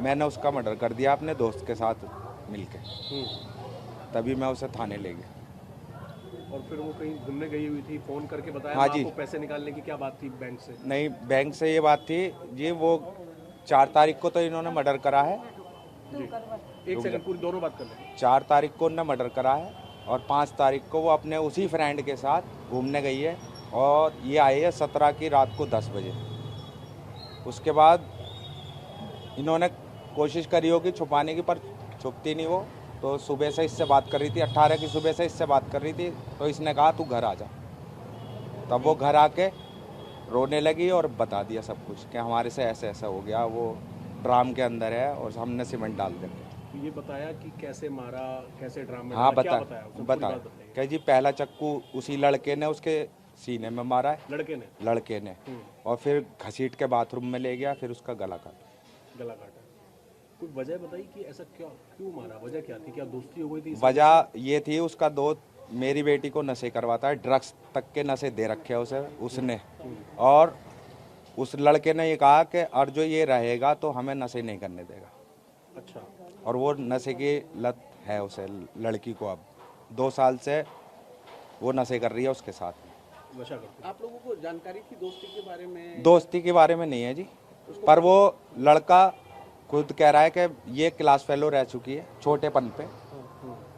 मैंने उसका मर्डर कर दिया अपने दोस्त के साथ मिलके। तभी मैं उसे थाने ले गया। और फिर वो कहीं घूमने गई हुई थी, फोन करके बताया हाँ माँ जी। को पैसे निकालने की क्या बात थी बैंक से? नहीं, बैंक से ये बात थी जी, वो 4 तारीख को तो इन्होंने मर्डर करा है जी, एक सेकंड, पूरी दोनों बात कर लें। 4 तारीख को उन्होंने मर्डर करा है और 5 तारीख को वो अपने उसी फ्रेंड के साथ घूमने गई है और ये आई है 17 की रात को 10 बजे। उसके बाद इन्होंने कोशिश करी होगी छुपाने की, पर छुपती नहीं वो। तो सुबह से इससे बात कर रही थी, 18 की सुबह से इससे बात कर रही थी। तो इसने कहा तू घर आ जा। तब वो घर आके रोने लगी और बता दिया सब कुछ कि हमारे से ऐसे ऐसा हो गया, वो ड्राम के अंदर है और हमने सीमेंट डाल दिया। ये बताया कि कैसे मारा, कैसे ड्राम में हाँ, डाला, क्या बताया उसने? पूरी बताया बात बताइए। कि जी पहला चक्कू उसी लड़के ने उसके सीने में मारा है, लड़के ने और फिर घसीट के बाथरूम में ले गया, फिर उसका गला काटा। कोई वजह बताई कि ऐसा क्यों मारा? वजह क्या थी? क्या दोस्ती हो गई थी? वजह ये थी, उसका दोस्त मेरी बेटी को नशे करवाता है, ड्रग्स तक के नशे दे रखे हैं उसे उसने। और उस लड़के ने ये कहा कि और जो ये रहेगा तो हमें नशे नहीं करने देगा। अच्छा। और वो नशे की लत है उसे, लड़की को अब 2 साल से वो नशे कर रही है उसके साथ। नशा करती। आप लोगों को जानकारी थी दोस्ती के बारे में? दोस्ती के बारे में नहीं है जी, पर वो लड़का खुद कह रहा है कि ये क्लास फेलो रह चुकी है छोटेपन पे,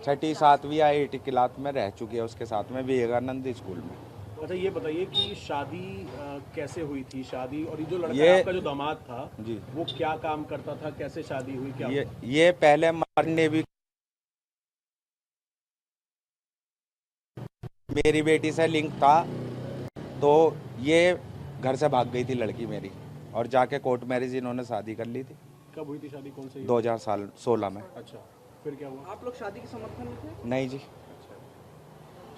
6ठी 7वीं या 8ठी क्लास में रह चुकी है उसके साथ में विवेकानंद स्कूल में। अच्छा, ये बताइए कि शादी कैसे हुई थी? शादी और ये जो लड़का ये आपका जो दामाद था जी, वो क्या काम करता था? कैसे शादी हुई? क्या ये पहले मरने भी मेरी बेटी से लिंक था, तो ये घर से भाग गई थी लड़की मेरी और जाके कोर्ट मैरिज इन्होंने शादी कर ली थी। कब हुई थी शादी? कौन से? 2016 में। अच्छा, फिर क्या हुआ? आप लोग शादी के समर्थन में थे? नहीं जी,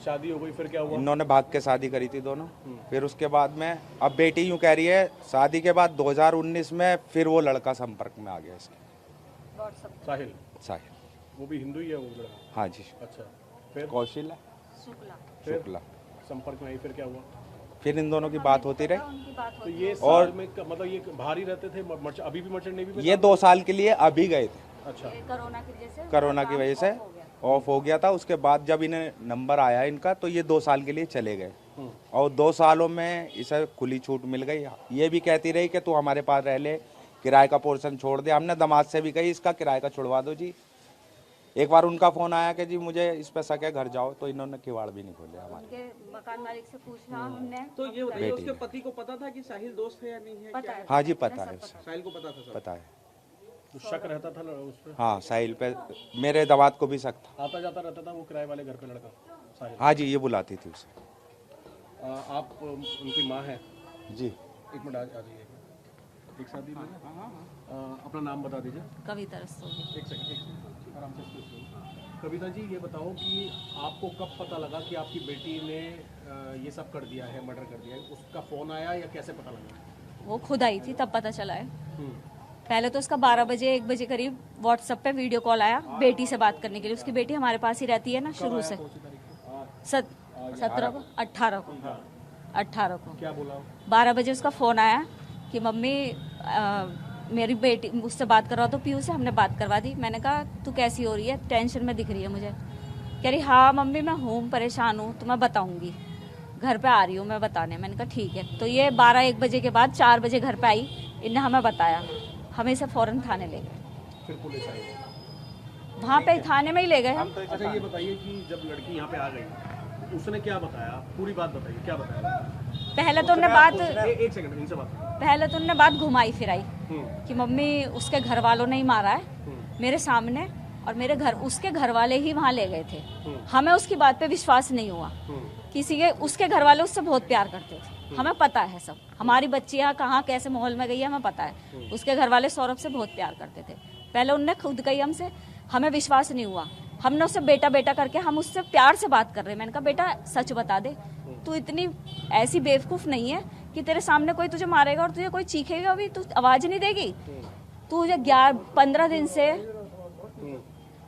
शादी हो गई, फिर क्या हुआ? इन्होंने भाग के शादी करी थी दोनों। फिर उसके बाद में अब बेटी यूँ कह रही है शादी के बाद 2019 में फिर वो लड़का संपर्क में आ गया इसके। साहिल? साहिल। वो भी हिंदू ही है वो लड़का? हाँ जी। अच्छा, फिर? कौशल है शुक्ला। संपर्क में आई, फिर क्या हुआ? फिर इन दोनों की बात होती रही। तो ये साल में मतलब ये बाहर ही रहते थे? अभी भी मर्चेंट नेवी में? ये 2 साल के लिए अभी गए थे, अच्छा। कोरोना की वजह से ऑफ हो गया था। उसके बाद जब इन्हें नंबर आया इनका तो ये 2 साल के लिए चले गए और 2 सालों में इसे खुली छूट मिल गई। ये भी कहती रही कि तू हमारे पास रह ले, किराए का पोर्शन छोड़ दे। हमने दामाद से भी कही इसका किराए का छुड़वा दो जी। एक बार उनका फोन आया कि जी मुझे इस पे शक है, घर जाओ, तो इन्होंने किवाड़ भी नहीं खोले हमारे। मकान मालिक से पूछा हमने, तो ये बताइए उसके पति को पता था कि साहिल दोस्त है या नहीं है? पता है। हाँ जी, पता है उसे, साहिल को पता था सब? पता है। तो शक रहता था उस पर? हाँ, साहिल पे मेरे दामाद को भी शक था। आता जाता रहता था वो किराए वाले घर पे लड़का साहिल? हाँ जी, ये बुलाती थी उसे। आप उनकी माँ हैं? जी। एक मिनट आ जाइए, एक साथ ही अपना नाम बता दीजिए। कविता रस्तोगी। एक सेकंड, आराम से। कविता जी, ये बताओ कि आपको कब पता लगा कि आपकी बेटी ने ये सब कर दिया है, मर्डर कर दिया है? उसका फ़ोन आया या कैसे पता लगा? वो खुद आई थी तब पता चला है। पहले तो उसका 12 बजे 1 बजे करीब व्हाट्सएप पे वीडियो कॉल आया बेटी से बात करने के लिए। उसकी बेटी हमारे पास ही रहती है ना शुरू से। 17 को 18 को क्या बोला? 12 बजे उसका फ़ोन आया कि मम्मी मेरी बेटी मुझसे बात करवा तो पीयू से। हमने बात करवा दी। मैंने कहा तू कैसी हो रही है, टेंशन में दिख रही है मुझे। कह रही हाँ मम्मी मैं हूँ, परेशान हूँ, तो मैं बताऊँगी, घर पे आ रही हूँ मैं बताने। मैंने कहा ठीक है। तो ये 12-1 बजे के बाद 4 बजे घर पे आई, इनने हमें बताया, हमें इसे फ़ौरन थाने ले गए। फिर पुलिस आई? वहाँ पे थाने में ही ले गए। अच्छा, ये बताइए कि जब लड़की यहाँ पे आ गई उसने क्या बताया? पूरी बात बताइए, क्या बताया? पहले तो उनने बात एक सेकंड, इनसे बात। पहले तो उनने बात घुमाई फिराई कि मम्मी उसके घर वालों ने ही मारा है मेरे सामने, और मेरे घर उसके घर वाले ही वहाँ ले गए थे। हमें उसकी बात पे विश्वास नहीं हुआ। किसी के उसके घर वाले उससे बहुत प्यार करते थे, हमें पता है सब। हमारी बच्चियाँ कहाँ कैसे माहौल में गई है हमें पता है। उसके घर वाले सौरभ से बहुत प्यार करते थे। पहले उनने खुद कही हमसे, हमें विश्वास नहीं हुआ। हमने उससे बेटा बेटा करके हम उससे प्यार से बात कर रहे हैं। मैंने कहा बेटा सच बता दे, तू इतनी ऐसी बेवकूफ़ नहीं है कि तेरे सामने कोई तुझे मारेगा और तुझे कोई चीखेगा भी, तू आवाज़ नहीं देगी। तुझे 15 दिन से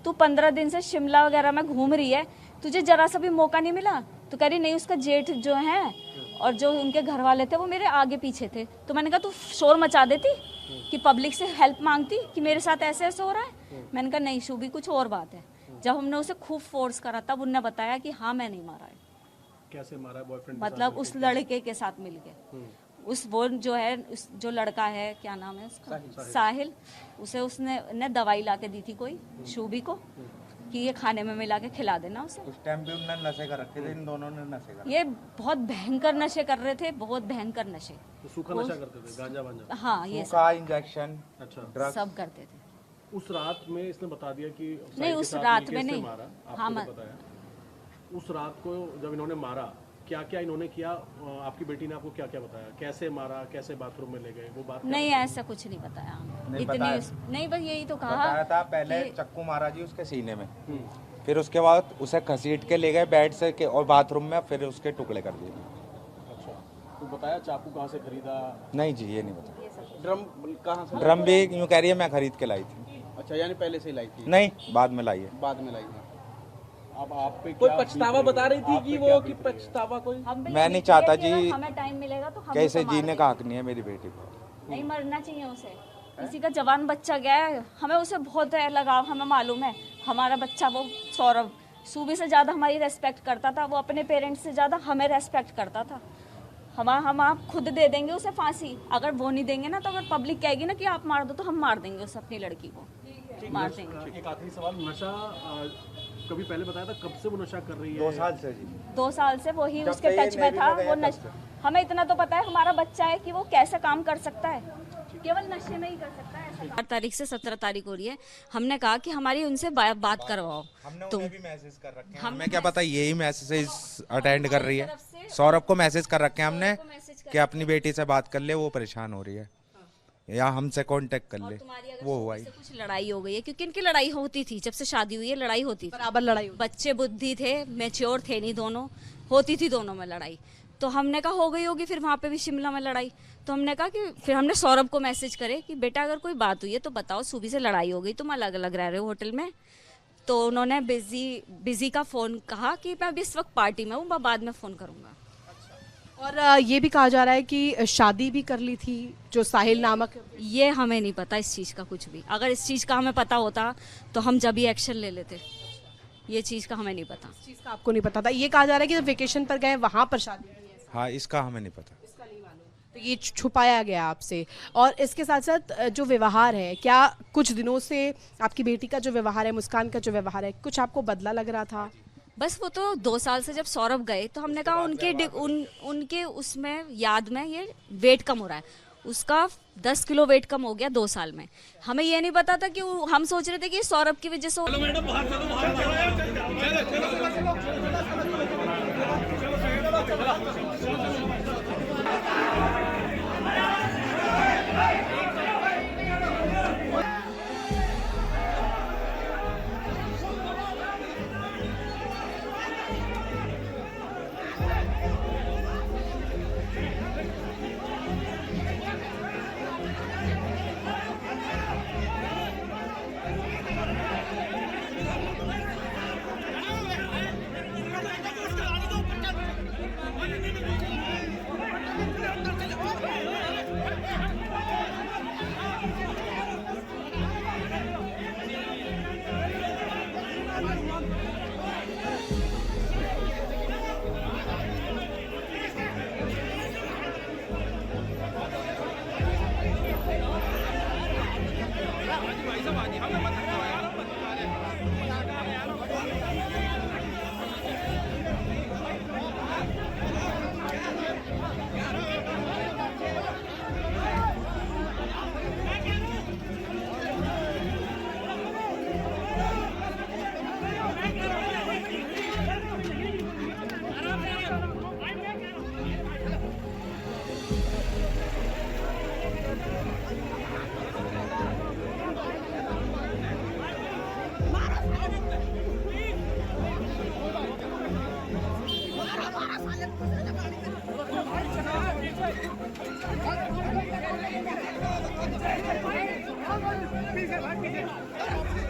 तू 15 दिन से शिमला वगैरह में घूम रही है, तुझे जरा सा भी मौका नहीं मिला। तो कह रही नहीं उसका जेठ जो है और जो उनके घर वाले थे वो मेरे आगे पीछे थे। तो मैंने कहा तू शोर मचा देती कि पब्लिक से हेल्प मांगती कि मेरे साथ ऐसे ऐसे हो रहा है। मैंने कहा नहीं शुभी, कुछ और बात है। जब हमने उसे खूब फोर्स करा तब उनने बताया कि हाँ मैं नहीं मारा है। कैसे मारा है? बॉयफ्रेंड मतलब उस लड़के के साथ मिल के, उस वो जो है जो लड़का है, क्या नाम है उसका, साहिल, उसे उसने दवाई ला के दी थी कोई शुभी को कि ये खाने में मिला के खिला देना उसे। उस टाइम पे उन्होंने नशे कर रखे थे, इन दोनों ने नशे कर। ये बहुत भयंकर नशे कर रहे थे, बहुत भयंकर नशे। तो सूखा नशा करते थे, गांजा वांजा? हाँ ये का इंजेक्शन, अच्छा, ड्रग्स सब करते थे। उस रात में इसने बता दिया कि नहीं, उस रात में नहीं। मारा, हाँ, आपको तो बताया। उस रात को जब इन्होंने मारा, क्या क्या इन्होंने किया? आपकी बेटी ने आपको क्या क्या बताया? कैसे मारा, कैसे बाथरूम में ले गए, वो बात नहीं ऐसा कुछ नहीं बताया। नहीं इतनी बताया। नहीं, बस यही तो कहा बताया था पहले कि- चक्कू मारा जी उसके सीने में, फिर उसके बाद उसे घसीट के ले गए बेड से के और बाथरूम में, फिर उसके टुकड़े कर दिए। अच्छा, तो बताया चाकू कहाँ से खरीदा? नहीं जी ये नहीं बताया। ड्रम कहाँ से? ड्रम भी यूँ कह रही है मैं खरीद के लाई थी। अच्छा, यानी पहले से ही लाई थी? नहीं बाद में लाई है। बाद में लाई है। अब आप पे कोई क्या पछतावा बीत बता रही थी आप पे कि क्या वो बीत कि रही है? पछतावा कोई? हम भी मैं यही नहीं किए चाहता कि जी, अगर हमें टाइम मिलेगा तो हम कैसे उसे मार जीने देंगे। का हक नहीं है मेरी बेटी को। नहीं मरना चाहिए उसे। किसी का जवान बच्चा गया है, हमें उसे बहुत है लगाव, हमें मालूम है। हमारा बच्चा वो सौरभ सूबी से ज़्यादा हमारी रेस्पेक्ट करता था, वो अपने पेरेंट्स से ज़्यादा हमें रेस्पेक्ट करता था। हम आप खुद दे देंगे उसे फांसी, अगर वो नहीं देंगे ना तो अगर पब्लिक कहेगी ना कि आप मार दो तो हम मार देंगे उसे, अपनी लड़की को मार देंगे। एक आखिरी सवाल, नशा कभी पहले बताया था कब से वो नशा कर रही है? 2 साल से जी। 2 साल से वही जब उसके से ये टच में नेवी था। में गया वो तब से। हमें इतना तो पता है हमारा बच्चा है कि वो कैसे काम कर सकता है, केवल नशे में ही कर सकता है। 8 तारीख से 17 तारीख हो रही है। हमने कहा कि हमारी उनसे बात करवाओ। हमने तुम उन्हें भी मैसेज कर रखे हैं, हमें क्या पता यही मैसेज अटेंड कर रही है। सौरभ को मैसेज कर रखे हैं हमने कि अपनी बेटी से बात कर ले, वो परेशान हो रही है या हमसे कांटेक्ट कर ले। वो हुआ ही कुछ लड़ाई हो गई है क्योंकि इनकी लड़ाई होती थी, जब से शादी हुई है लड़ाई होती थी, बराबर लड़ाई हुई। बच्चे बुद्धि थे, मैच्योर थे नहीं दोनों, होती थी दोनों में लड़ाई। तो हमने कहा हो गई होगी, फिर वहाँ पे भी शिमला में लड़ाई। तो हमने कहा कि फिर हमने सौरभ को मैसेज करे कि बेटा अगर कोई बात हुई है तो बताओ, सुबह से लड़ाई हो गई, तुम अलग अलग रह रहे हो होटल में। तो उन्होंने बिजी का फ़ोन कहा कि मैं अभी इस वक्त पार्टी में हूँ, मैं बाद में फ़ोन करूँगा। और ये भी कहा जा रहा है कि शादी भी कर ली थी जो साहिल नामक। ये हमें नहीं पता इस चीज़ का कुछ भी। अगर इस चीज़ का हमें पता होता तो हम जब ही एक्शन ले लेते। ये चीज़ का हमें नहीं पता। इस चीज़ का आपको नहीं पता था? ये कहा जा रहा है कि जब वेकेशन पर गए वहाँ पर शादी की है। हाँ इसका हमें नहीं पता। इसका नहीं मालूम, तो ये छुपाया गया आपसे। और इसके साथ साथ जो व्यवहार है, क्या कुछ दिनों से आपकी बेटी का जो व्यवहार है, मुस्कान का जो व्यवहार है, कुछ आपको बदला लग रहा था? बस वो तो 2 साल से जब सौरभ गए तो हमने कहा उनके उसमें याद में ये वेट कम हो रहा है, उसका 10 किलो वेट कम हो गया 2 साल में। हमें ये नहीं पता था कि हम सोच रहे थे कि सौरभ की वजह से पीछे